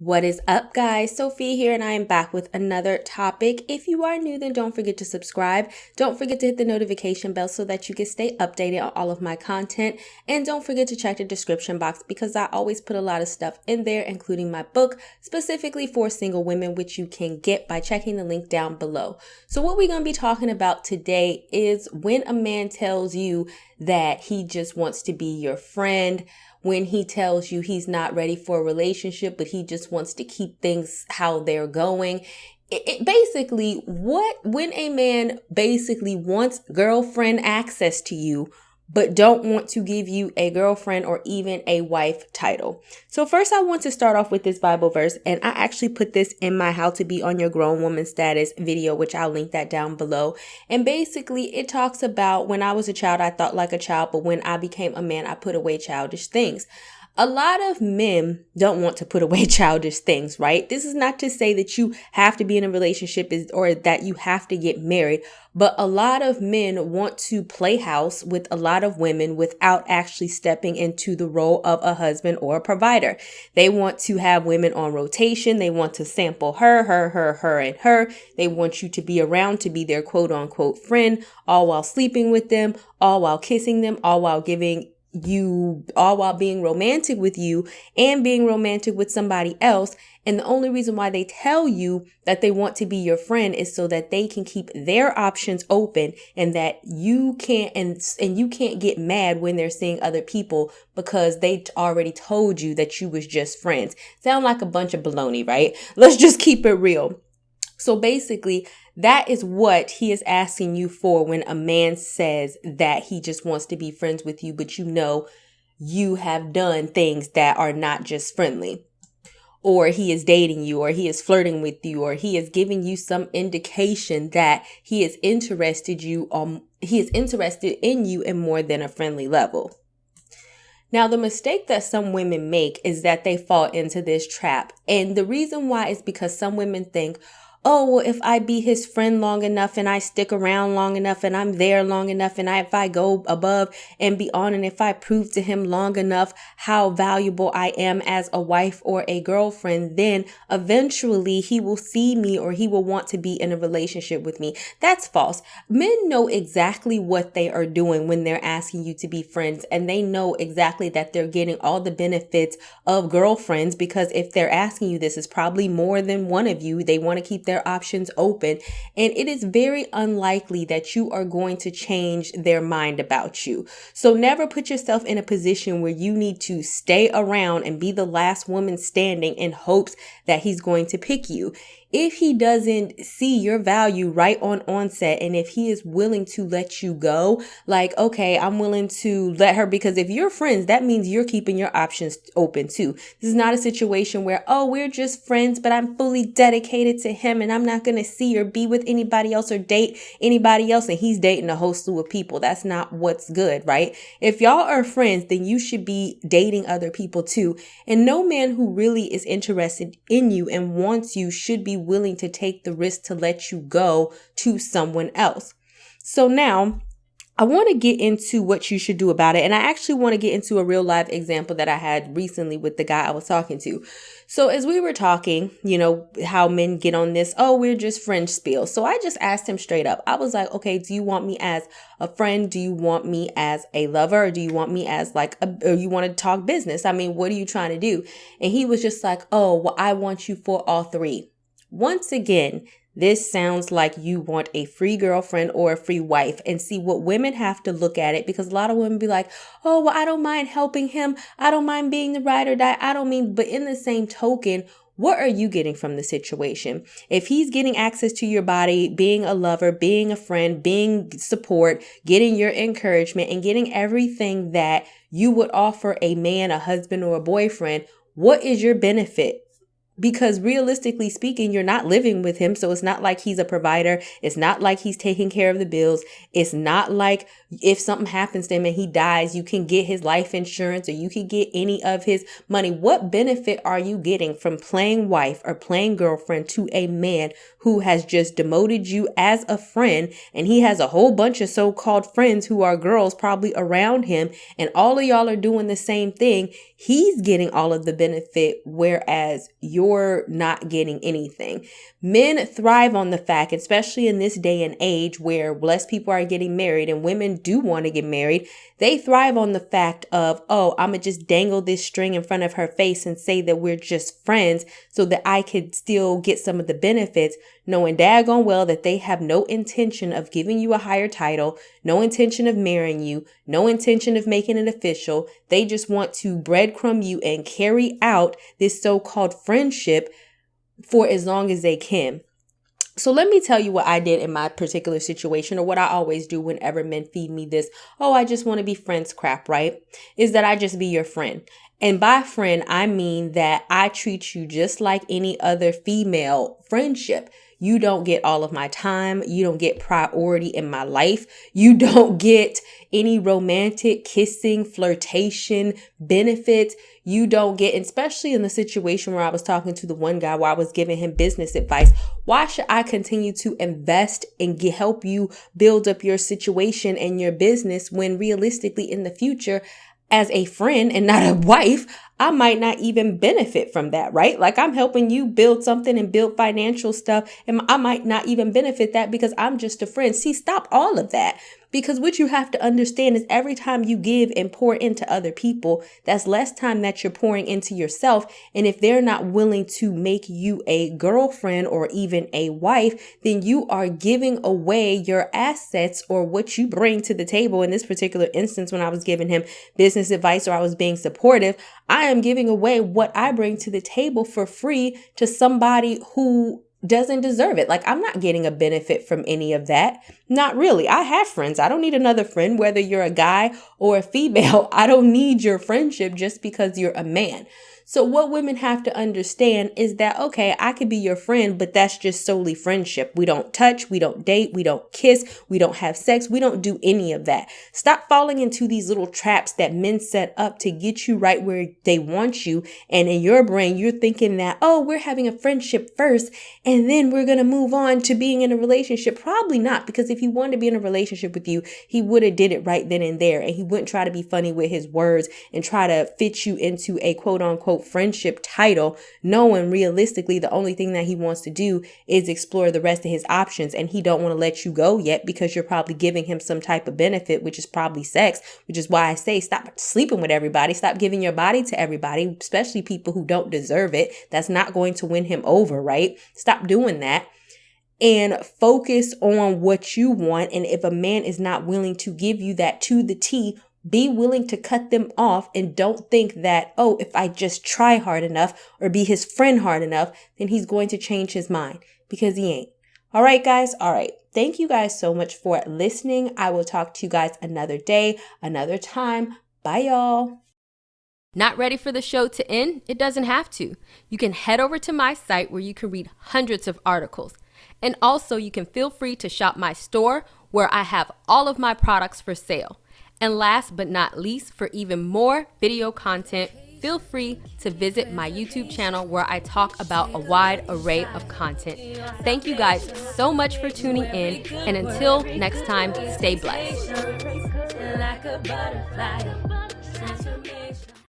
What is up, guys? Sophie here, and I am back with another topic. If you are new, then don't forget to subscribe. Don't forget to hit the notification bell so that you can stay updated on all of my content. And don't forget to check the description box because I always put a lot of stuff in there, including my book, specifically for single women, which you can get by checking the link down below. So what we're going to be talking about today is when a man tells you that he just wants to be your friend, when he tells you he's not ready for a relationship, but he just wants to keep things how they're going. Basically, when a man basically wants girlfriend access to you, but don't want to give you a girlfriend or even a wife title. So first I want to start off with this Bible verse, and I actually put this in my How to Be on Your Grown Woman Status video, which I'll link that down below. And basically it talks about when I was a child, I thought like a child, but when I became a man, I put away childish things. A lot of men don't want to put away childish things, right? This is not to say that you have to be in a relationship or that you have to get married, but a lot of men want to play house with a lot of women without actually stepping into the role of a husband or a provider. They want to have women on rotation. They want to sample her, and her. They want you to be around to be their quote unquote friend, all while sleeping with them, all while kissing them, all while being romantic with you and being romantic with somebody else. And the only reason why they tell you that they want to be your friend is so that they can keep their options open, and that you can't and you can't get mad when they're seeing other people because they already told you that you was just friends. Sound like a bunch of baloney, right? Let's just keep it real. So basically, that is what he is asking you for when a man says that he just wants to be friends with you, but you know you have done things that are not just friendly. Or he is dating you, or he is flirting with you, or he is giving you some indication that he is interested in you in more than a friendly level. Now, the mistake that some women make is that they fall into this trap. And the reason why is because some women think, oh, well, if I be his friend long enough and I stick around long enough and I'm there long enough and if I go above and beyond, and if I prove to him long enough how valuable I am as a wife or a girlfriend, then eventually he will see me or he will want to be in a relationship with me. That's false. Men know exactly what they are doing when they're asking you to be friends, and they know exactly that they're getting all the benefits of girlfriends, because if they're asking you this, is probably more than one of you. They want to keep their options open, and it is very unlikely that you are going to change their mind about you. So never put yourself in a position where you need to stay around and be the last woman standing in hopes that he's going to pick you. If he doesn't see your value right on onset, and if he is willing to let you go, like, okay, I'm willing to let her, because if you're friends, that means you're keeping your options open too. This is not a situation where, oh, we're just friends, but I'm fully dedicated to him and I'm not going to see or be with anybody else or date anybody else, and he's dating a whole slew of people. That's not what's good, right? If y'all are friends, then you should be dating other people too. And no man who really is interested in you and wants you should be willing to take the risk to let you go to someone else. So now I want to get into what you should do about it. And I actually want to get into a real life example that I had recently with the guy I was talking to. So as we were talking, you know, how men get on this, oh, we're just friends spiel. So I just asked him straight up. I was like, okay, do you want me as a friend? Do you want me as a lover? Or do you want me as or you want to talk business? I mean, what are you trying to do? And he was just like, oh, well, I want you for all three. Once again, this sounds like you want a free girlfriend or a free wife. And see, what women have to look at it, because a lot of women be like, oh, well, I don't mind helping him. I don't mind being the ride or die. But in the same token, what are you getting from the situation? If he's getting access to your body, being a lover, being a friend, being support, getting your encouragement, and getting everything that you would offer a man, a husband, or a boyfriend, what is your benefit? Because realistically speaking, you're not living with him. So it's not like he's a provider. It's not like he's taking care of the bills. It's not like if something happens to him and he dies, you can get his life insurance or you can get any of his money. What benefit are you getting from playing wife or playing girlfriend to a man who has just demoted you as a friend, and he has a whole bunch of so-called friends who are girls probably around him, and all of y'all are doing the same thing? He's getting all of the benefit, whereas you're you're not getting anything. Men thrive on the fact, especially in this day and age where less people are getting married and women do want to get married, they thrive on the fact of, oh, I'm going to just dangle this string in front of her face and say that we're just friends so that I could still get some of the benefits, knowing daggone well that they have no intention of giving you a higher title, no intention of marrying you, no intention of making it official. They just want to breadcrumb you and carry out this so-called friendship for as long as they can. So let me tell you what I did in my particular situation, or what I always do whenever men feed me this, oh, I just want to be friends crap, right? Is that I just be your friend. And by friend, I mean that I treat you just like any other female friendship. You don't get all of my time. You don't get priority in my life. You don't get any romantic kissing, flirtation, benefits. You don't get, especially in the situation where I was talking to the one guy where I was giving him business advice. Why should I continue to invest and help you build up your situation and your business when realistically in the future, as a friend and not a wife, I might not even benefit from that, right? Like I'm helping you build something and build financial stuff, and I might not even benefit that because I'm just a friend. See, stop all of that. Because what you have to understand is every time you give and pour into other people, that's less time that you're pouring into yourself. And if they're not willing to make you a girlfriend or even a wife, then you are giving away your assets or what you bring to the table. In this particular instance, when I was giving him business advice or I was being supportive, I am giving away what I bring to the table for free to somebody who doesn't deserve it. Like I'm not getting a benefit from any of that. Not really. I have friends. I don't need another friend, whether you're a guy or a female. I don't need your friendship just because you're a man. So what women have to understand is that, okay, I could be your friend, but that's just solely friendship. We don't touch, we don't date, we don't kiss, we don't have sex, we don't do any of that. Stop falling into these little traps that men set up to get you right where they want you. And in your brain, you're thinking that, oh, we're having a friendship first, and then we're going to move on to being in a relationship. Probably not, because if he wanted to be in a relationship with you, he would have did it right then and there. And he wouldn't try to be funny with his words and try to fit you into a quote unquote friendship title, knowing realistically the only thing that he wants to do is explore the rest of his options, and he don't want to let you go yet because you're probably giving him some type of benefit, which is probably sex, which is why I say stop sleeping with everybody, stop giving your body to everybody, especially people who don't deserve it. That's not going to win him over, right? Stop doing that. And focus on what you want. And if a man is not willing to give you that to the T, be willing to cut them off, and don't think that, oh, if I just try hard enough or be his friend hard enough, then he's going to change his mind, because he ain't. All right, guys. All right. Thank you guys so much for listening. I will talk to you guys another day, another time. Bye, y'all. Not ready for the show to end? It doesn't have to. You can head over to my site where you can read hundreds of articles. And also you can feel free to shop my store where I have all of my products for sale. And last but not least, for even more video content, feel free to visit my YouTube channel where I talk about a wide array of content. Thank you guys so much for tuning in, and until next time, stay blessed.